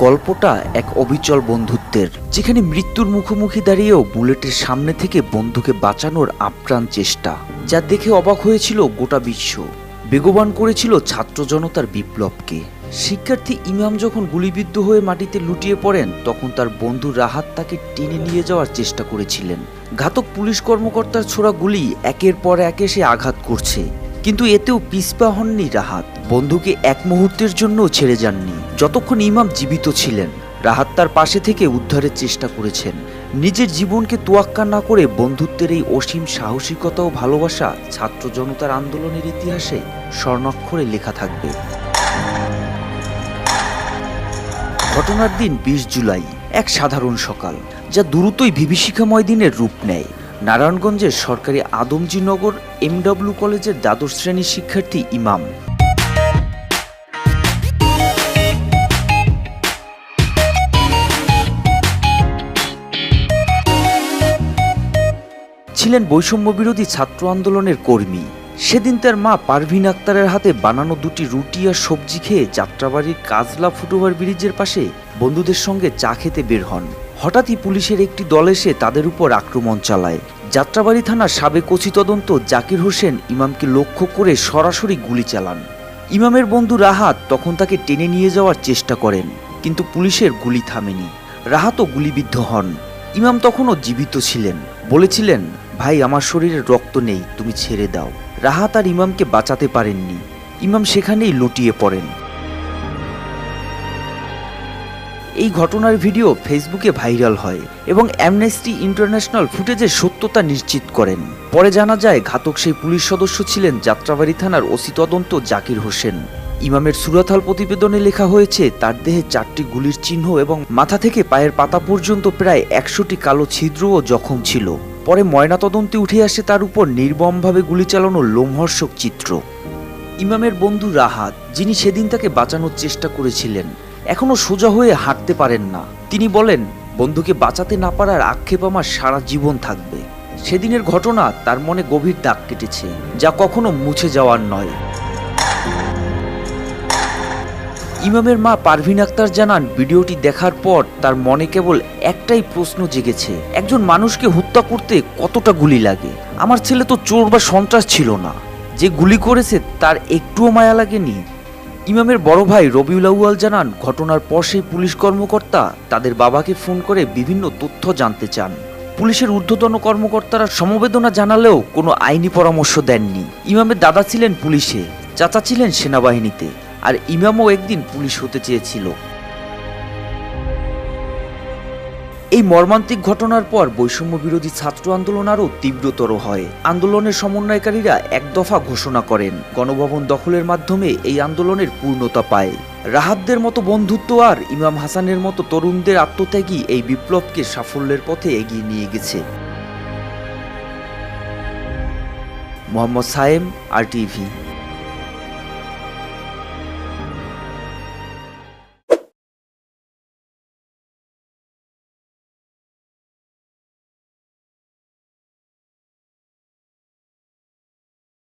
গল্পটা এক অবিচল বন্ধুত্বের, যেখানে মৃত্যুর মুখোমুখি দাঁড়িয়েও বুলেটের সামনে থেকে বন্ধুকে বাঁচানোর আপ্রাণ চেষ্টা, যা দেখে অবাক হয়েছিল গোটা বিশ্ব। বেগবান করেছিল ছাত্র জনতার বিপ্লবকে। শিক্ষার্থী ইমাম যখন গুলিবিদ্ধ হয়ে মাটিতে লুটিয়ে পড়েন, তখন তার বন্ধু রাহাত তাকে টেনে নিয়ে যাওয়ার চেষ্টা করেছিলেন। ঘাতক পুলিশ কর্মকর্তার ছোড়া গুলি একের পর এক এসে আঘাত করছে, কিন্তু এতেও পিছপা হননি রাহাত। বন্ধুকে এক মুহূর্তের জন্য ছেড়ে যাননি। যতক্ষণ ইমাম জীবিত ছিলেন, রাহাত তার পাশে থেকে উদ্ধারের চেষ্টা করেছেন। নিজের জীবনকে তোয়াক্কা না করে বন্ধুত্বের এই অসীম সাহসিকতা ও ভালোবাসা ছাত্র জনতার আন্দোলনের ইতিহাসে স্বর্ণাক্ষরে লেখা থাকবে। ঘটনার দিন 20 জুলাই, এক সাধারণ সকাল, যা দ্রুতই বিভীষিকাময় দিনের রূপ নেয়। নারায়ণগঞ্জের সরকারি আদমজীনগর MW কলেজের দ্বাদশ শ্রেণীর শিক্ষার্থী ইমাম ছিলেন বৈষম্য বিরোধী ছাত্র আন্দোলনের কর্মী। সেদিন তার মা পারভিন আক্তারের হাতে বানানো দুটি রুটি আর সবজি খেয়ে যাত্রাবাড়ির কাজলা ফুটওভার ব্রিজের পাশে বন্ধুদের সঙ্গে চা খেতে বের হন। হঠাৎই পুলিশের একটি দল এসে তাদের উপর আক্রমণ চালায়। যাত্রাবাড়ি থানার সাবেক ওসি তদন্ত জাকির হোসেন ইমামকে লক্ষ্য করে সরাসরি গুলি চালান। ইমামের বন্ধু রাহাত তখন তাকে টেনে নিয়ে যাওয়ার চেষ্টা করেন, কিন্তু পুলিশের গুলি থামেনি। রাহাতও গুলিবিদ্ধ হন। ইমাম তখনও জীবিত ছিলেন। বলেছিলেন, ভাই, আমার শরীরে রক্ত নেই, তুমি ছেড়ে দাও। রাহাত আর ইমামকে বাঁচাতে পারেননি। ইমাম সেখানেই লুটিয়ে পড়েন। এই ঘটনার ভিডিও ফেসবুকে ভাইরাল হয় এবং অ্যামনেস্টি ইন্টারন্যাশনাল ফুটেজের সত্যতা নিশ্চিত করেন। পরে জানা যায়, ঘাতক সেই পুলিশ সদস্য ছিলেন যাত্রাবাড়ি থানার ওসি তদন্ত জাকির হোসেন। ইমামের সুরাথাল প্রতিবেদনে লেখা হয়েছে, তার দেহে 4টি গুলির চিহ্ন এবং মাথা থেকে পায়ের পাতা পর্যন্ত প্রায় 100টি কালো ছিদ্র ও জখম ছিল। পরে ময়নাতদন্তে উঠে আসে তার উপর নির্মমভাবে গুলি চালানোর লোমহর্ষক চিত্র। ইমামের বন্ধু রাহাত, যিনি সেদিন তাকে বাঁচানোর চেষ্টা করেছিলেন, এখনো সোজা হয়ে হাঁটতে পারেন না। তিনি বলেন, বন্ধুকে বাঁচাতে না পারার আক্ষেপ আমার সারা জীবন থাকবে। সেদিনের ঘটনা তার মনে গভীর দাগ কেটেছে, যা কখনো মুছে যাওয়ার নয়। ইমামের মা পারভিন আক্তার জানান, ভিডিওটি দেখার পর তার মনে কেবল একটাই প্রশ্ন জেগেছে, একজন মানুষকে হত্যা করতে কতটা গুলি লাগে? আমার ছেলে তো চোর বা সন্ত্রাস ছিল না, যে গুলি করেছে তার একটুও মায়া লাগেনি। ইমামের বড় ভাই রবিউল আউয়াল জানান, ঘটনার পর সেই পুলিশ কর্মকর্তা তাদের বাবাকে ফোন করে বিভিন্ন তথ্য জানতে চান। পুলিশের ঊর্ধ্বতন কর্মকর্তারা সমবেদনা জানালেও কোনো আইনি পরামর্শ দেননি। ইমামের দাদা ছিলেন পুলিশে, চাচা ছিলেন সেনাবাহিনীতে, আর ইমামও একদিন পুলিশ হতে চেয়েছিল। এই মর্মান্তিক ঘটনার পর বৈষম্য বিরোধী ছাত্র আন্দোলন আরও তীব্রতর হয়। আন্দোলনের সমন্বয়কারীরা এক দফা ঘোষণা করেন। গণভবন দখলের মাধ্যমে এই আন্দোলনের পূর্ণতা পায়। রাহাতদের মতো বন্ধুত্ব আর ইমাম হাসানের মতো তরুণদের আত্মত্যাগী এই বিপ্লবকে সাফল্যের পথে এগিয়ে নিয়ে গেছে। মোহাম্মদ সায়েম, RTV।